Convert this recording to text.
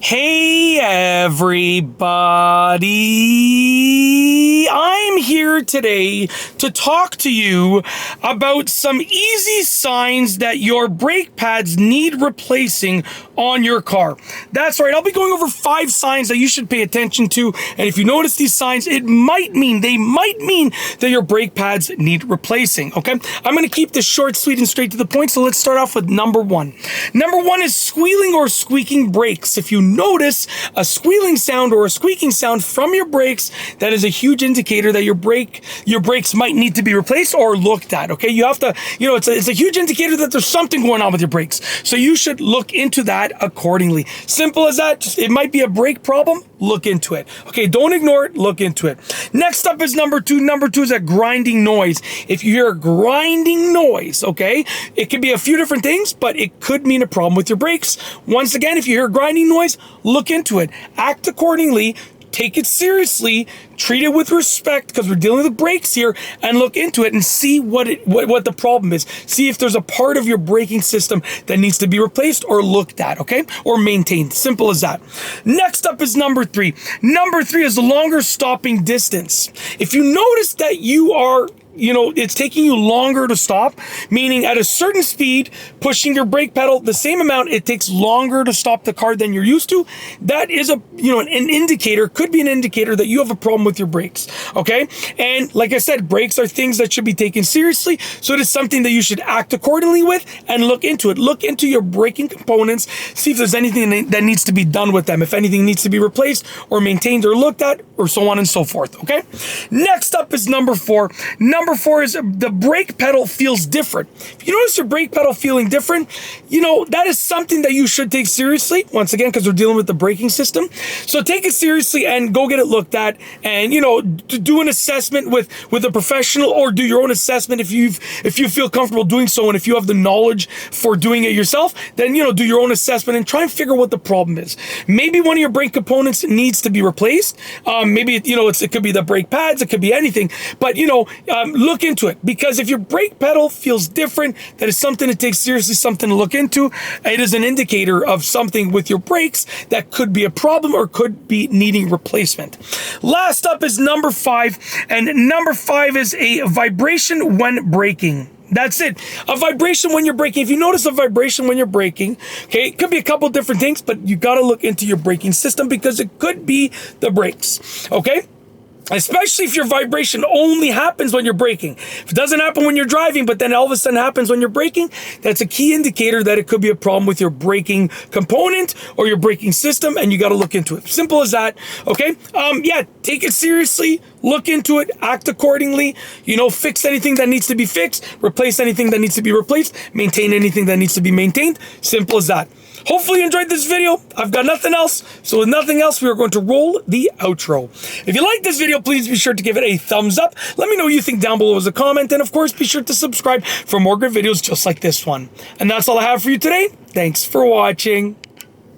Hey everybody, I'm here today to talk to you about some easy signs that your brake pads need replacing on your car. That's right, I'll be going over 5 signs that you should pay attention to, and if you notice these signs, they might mean that your brake pads need replacing, okay? I'm going to keep this short, sweet, and straight to the point, so let's start off with number 1. Number 1 is squealing or squeaking brakes. If you notice a squealing sound or a squeaking sound from your brakes, that is a huge indicator that your brakes might need to be replaced or looked at, okay? You have to, it's a huge indicator that there's something going on with your brakes. So you should look into that accordingly. Simple as that. It might be a brake problem. Look into it. Okay, don't ignore it. Look into it. Next up is number 2. Number 2 is a grinding noise. If you hear a grinding noise, okay, it could be a few different things, but it could mean a problem with your brakes. Once again, if you hear a grinding noise, look into it. Act accordingly. Take it seriously, treat it with respect because we're dealing with brakes here, and look into it and see what the problem is. See if there's a part of your braking system that needs to be replaced or looked at, okay? Or maintained. Simple as that. Next up is number 3. Number 3 is the longer stopping distance. If you notice that you are it's taking you longer to stop, meaning at a certain speed, pushing your brake pedal the same amount, it takes longer to stop the car than you're used to. That is an indicator, could be an indicator that you have a problem with your brakes, okay? And like I said, brakes are things that should be taken seriously, so it is something that you should act accordingly with and look into it. Look into your braking components, see if there's anything that needs to be done with them, if anything needs to be replaced or maintained or looked at, or so on and so forth, okay? Next up is number 4. Number 4 is the brake pedal feels different. If you notice your brake pedal feeling different, that is something that you should take seriously. Once again, because we're dealing with the braking system. So take it seriously and go get it looked at, and do an assessment with a professional, or do your own assessment if you feel comfortable doing so, and if you have the knowledge for doing it yourself, then do your own assessment and try and figure what the problem is. Maybe one of your brake components needs to be replaced. Maybe it could be the brake pads, it could be anything, but look into it, because if your brake pedal feels different, that is something to take seriously, something to look into. It is an indicator of something with your brakes that could be a problem or could be needing replacement. Last up is number 5, and number 5 is a vibration when braking. That's it. A vibration when you're braking. If you notice a vibration when you're braking, okay, it could be a couple different things, but you got to look into your braking system because it could be the brakes, okay? Especially if your vibration only happens when you're braking. If it doesn't happen when you're driving, but then all of a sudden happens when you're braking, that's a key indicator that it could be a problem with your braking component or your braking system, and you got to look into it. Simple as that, okay? Take it seriously, look into it, act accordingly, fix anything that needs to be fixed, replace anything that needs to be replaced, maintain anything that needs to be maintained. Simple as that. Hopefully you enjoyed this video. I've got nothing else. So with nothing else, we are going to roll the outro. If you like this video, please be sure to give it a thumbs up. Let me know what you think down below as a comment. And of course, be sure to subscribe for more good videos just like this one. And that's all I have for you today. Thanks for watching.